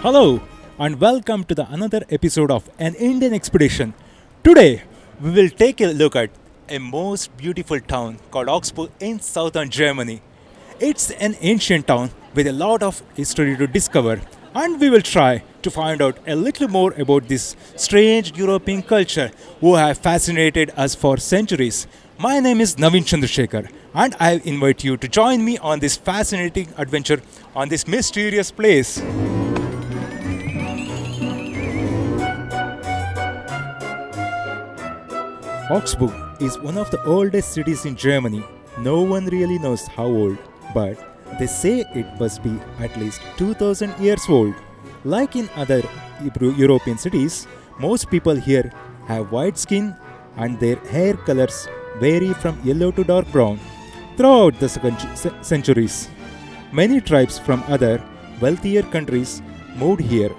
Hello and welcome to the another episode of An Indian Expedition. Today we will take a look at a most beautiful town called Augsburg in southern Germany. It's an ancient town with a lot of history to discover, and we will try to find out a little more about this strange European culture who have fascinated us for centuries. My name is Naveen Chandrasekhar and I invite you to join me on this fascinating adventure on this mysterious place. Augsburg is one of the oldest cities in Germany. No one really knows how old, but they say it must be at least 2000 years old. Like in other European cities, most people here have white skin and their hair colors vary from yellow to dark brown. Throughout the centuries, many tribes from other wealthier countries moved here,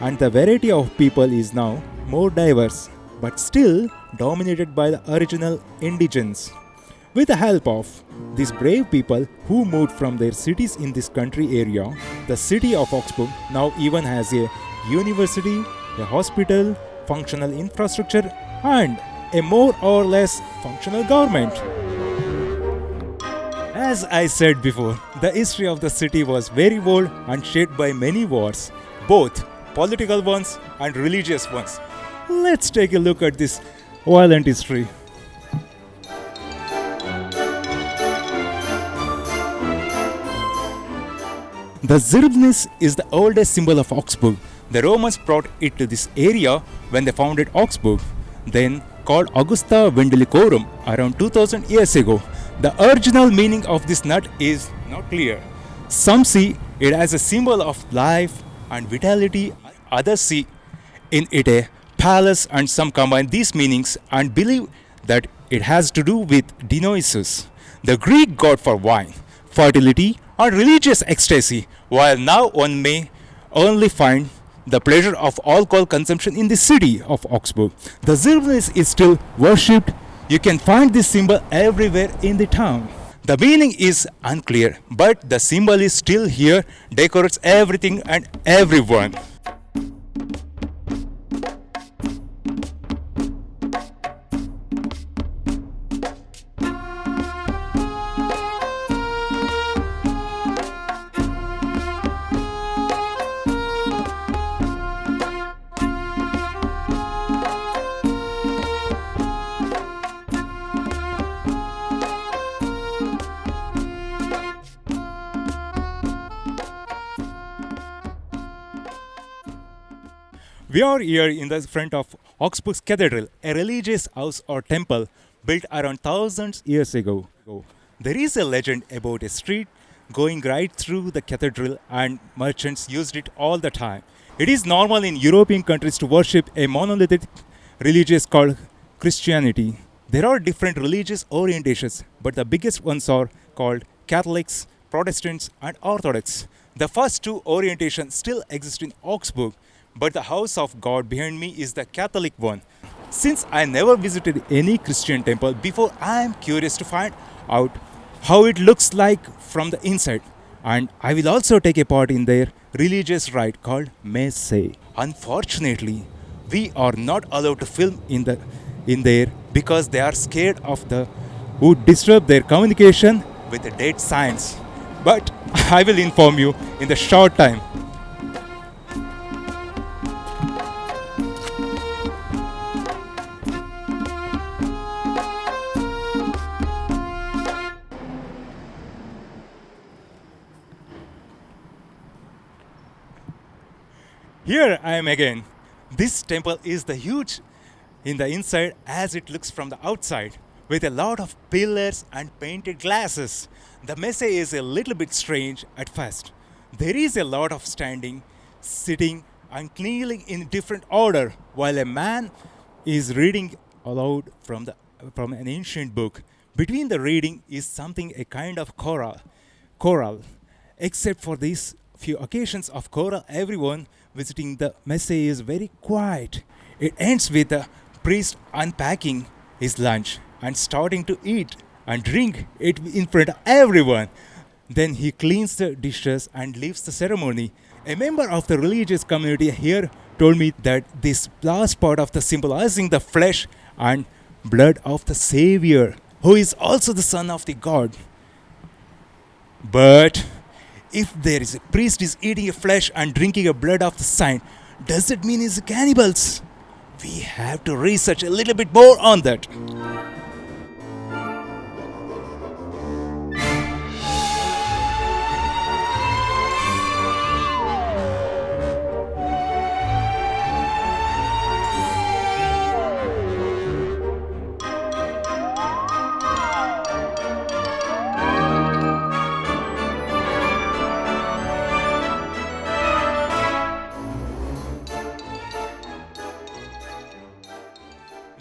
and the variety of people is now more diverse but still dominated by the original indigents. With the help of these brave people who moved from their cities in this country area, the city of Augsburg now even has a university, a hospital, functional infrastructure, and a more or less functional government. As I said before, the history of the city was very old and shaped by many wars, both political ones and religious ones. Let's take a look at this violent history. The Zirbnis is the oldest symbol of Augsburg. The Romans brought it to this area when they founded Augsburg, then called Augusta Vindelicorum around 2000 years ago. The original meaning of this nut is not clear. Some see it as a symbol of life and vitality, others see in it a palace, and some combine these meanings and believe that it has to do with Dionysus, the Greek god for wine, fertility, and religious ecstasy, while now one may only find the pleasure of alcohol consumption in the city of Augsburg. The Zirbnis is still worshipped. You can find this symbol everywhere in the town. The meaning is unclear, but the symbol is still here, decorates everything and everyone. We are here in the front of Augsburg's Cathedral, a religious house or temple built around thousands years ago. There is a legend about a street going right through the cathedral, and merchants used it all the time. It is normal in European countries to worship a monolithic religion called Christianity. There are different religious orientations, but the biggest ones are called Catholics, Protestants, and Orthodox. The first two orientations still exist in Augsburg, but the house of God behind me is the Catholic one. Since I never visited any Christian temple before, I am curious to find out how it looks like from the inside. And I will also take a part in their religious rite called Messe. Unfortunately, we are not allowed to film in there because they are scared of the who disturb their communication with the dead signs. But I will inform you in the short time. Here I am again. This temple is the huge in the inside as it looks from the outside, with a lot of pillars and painted glasses. The messe is a little bit strange at first. There is a lot of standing, sitting, and kneeling in different order, while a man is reading aloud from an ancient book. Between the reading is something a kind of choral. Except for these few occasions of choral, everyone visiting the messe is very quiet. It ends with the priest unpacking his lunch and starting to eat and drink it in front of everyone. Then he cleans the dishes and leaves the ceremony. A member of the religious community here told me that this last part of the symbolizing the flesh and blood of the Savior, who is also the Son of the God. But if there is a priest is eating a flesh and drinking a blood of the saint, does it mean he's cannibals? We have to research a little bit more on that.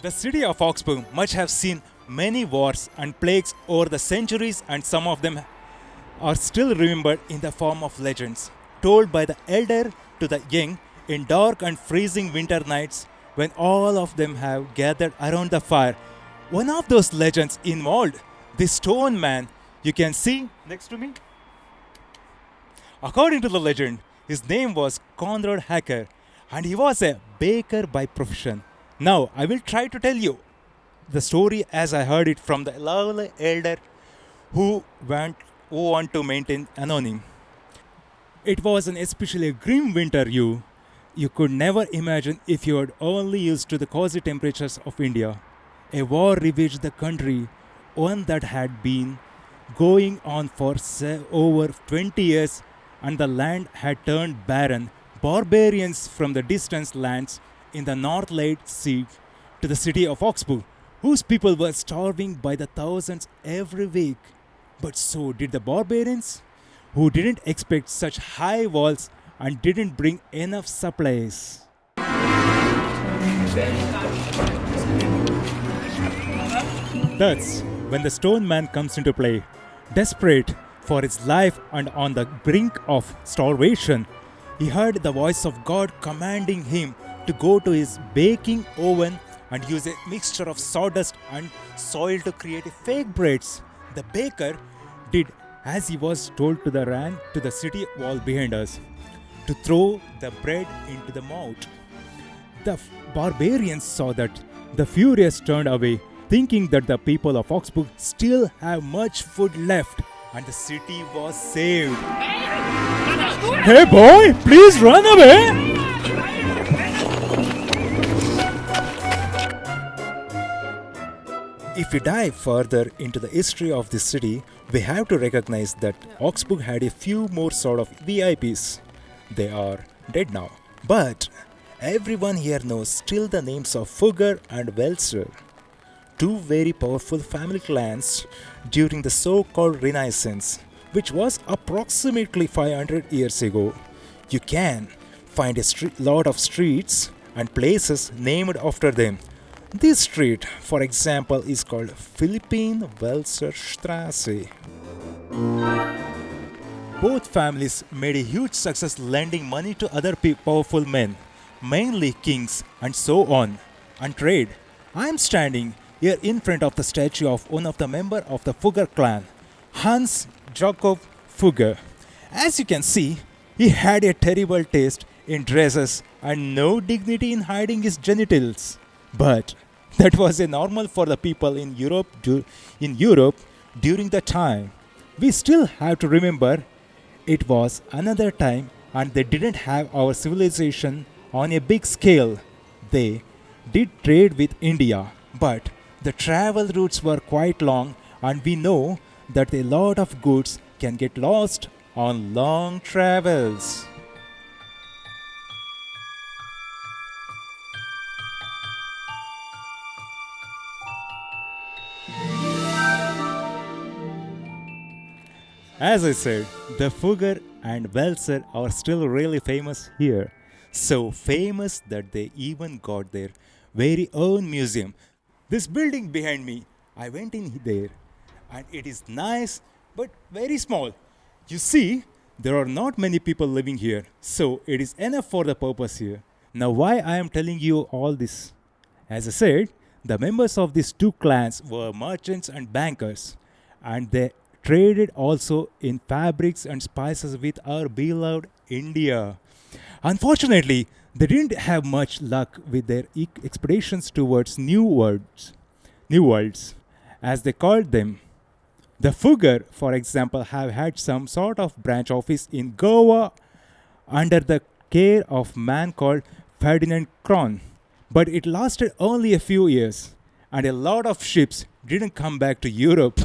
The city of Augsburg must have seen many wars and plagues over the centuries, and some of them are still remembered in the form of legends, told by the elder to the young in dark and freezing winter nights when all of them have gathered around the fire. One of those legends involved the stone man you can see next to me. According to the legend, his name was Konrad Hacker and he was a baker by profession. Now, I will try to tell you the story as I heard it from the lovely elder who want to maintain anonymity. It was an especially grim winter you could never imagine if you were only used to the cozy temperatures of India. A war ravaged the country, one that had been going on for over 20 years, and the land had turned barren. Barbarians from the distant lands in the north laid siege to the city of Augsburg, whose people were starving by the thousands every week. But so did the barbarians, who didn't expect such high walls and didn't bring enough supplies. Thus, when the stone man comes into play, desperate for his life and on the brink of starvation, he heard the voice of God commanding him to go to his baking oven and use a mixture of sawdust and soil to create fake breads. The baker did as he was told ran to the city wall behind us to throw the bread into the moat. The barbarians saw that. The furious turned away, thinking that the people of Augsburg still have much food left, and the city was saved. Hey boy, please run away! If we dive further into the history of this city, we have to recognize that Augsburg had a few more sort of VIPs. They are dead now. But everyone here knows still the names of Fugger and Welser, two very powerful family clans during the so-called Renaissance, which was approximately 500 years ago. You can find a lot of streets and places named after them. This street, for example, is called Philippine Welser Straße. Both families made a huge success lending money to other powerful men, mainly kings and so on, and trade. I am standing here in front of the statue of one of the members of the Fugger clan, Hans Jakob Fugger. As you can see, he had a terrible taste in dresses and no dignity in hiding his genitals. But that was a normal for the people in Europe during the time. We still have to remember it was another time and they didn't have our civilization on a big scale. They did trade with India, but the travel routes were quite long and we know that a lot of goods can get lost on long travels. As I said, the Fugger and Welser are still really famous here. So famous that they even got their very own museum. This building behind me, I went in there and it is nice but very small. You see, there are not many people living here, so it is enough for the purpose here. Now why I am telling you all this? As I said, the members of these two clans were merchants and bankers, and they traded also in fabrics and spices with our beloved India. Unfortunately, they didn't have much luck with their expeditions towards new worlds, as they called them. The Fugger, for example, have had some sort of branch office in Goa under the care of man called Ferdinand Kron. But it lasted only a few years, and a lot of ships didn't come back to Europe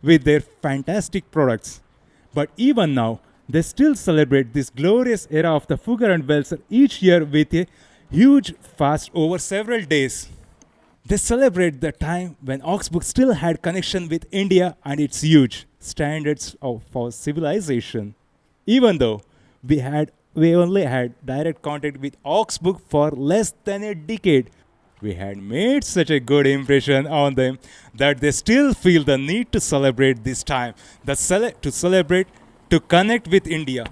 with their fantastic products. But even now, they still celebrate this glorious era of the Fugger and Welser each year with a huge fast over several days. They celebrate the time when Augsburg still had connection with India and its huge standards for civilization. Even though we only had direct contact with Augsburg for less than a decade, we had made such a good impression on them that they still feel the need to celebrate this time, to celebrate, to connect with India.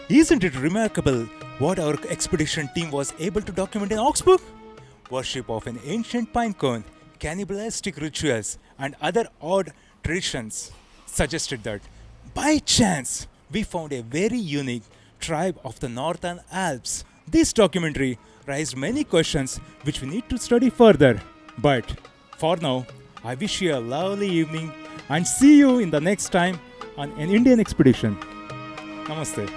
Isn't it remarkable what our expedition team was able to document in Augsburg? Worship of an ancient pine cone, cannibalistic rituals, and other odd traditions suggested that, by chance, we found a very unique tribe of the Northern Alps. This documentary raised many questions which we need to study further. But for now, I wish you a lovely evening and see you in the next time on an Indian expedition. Namaste.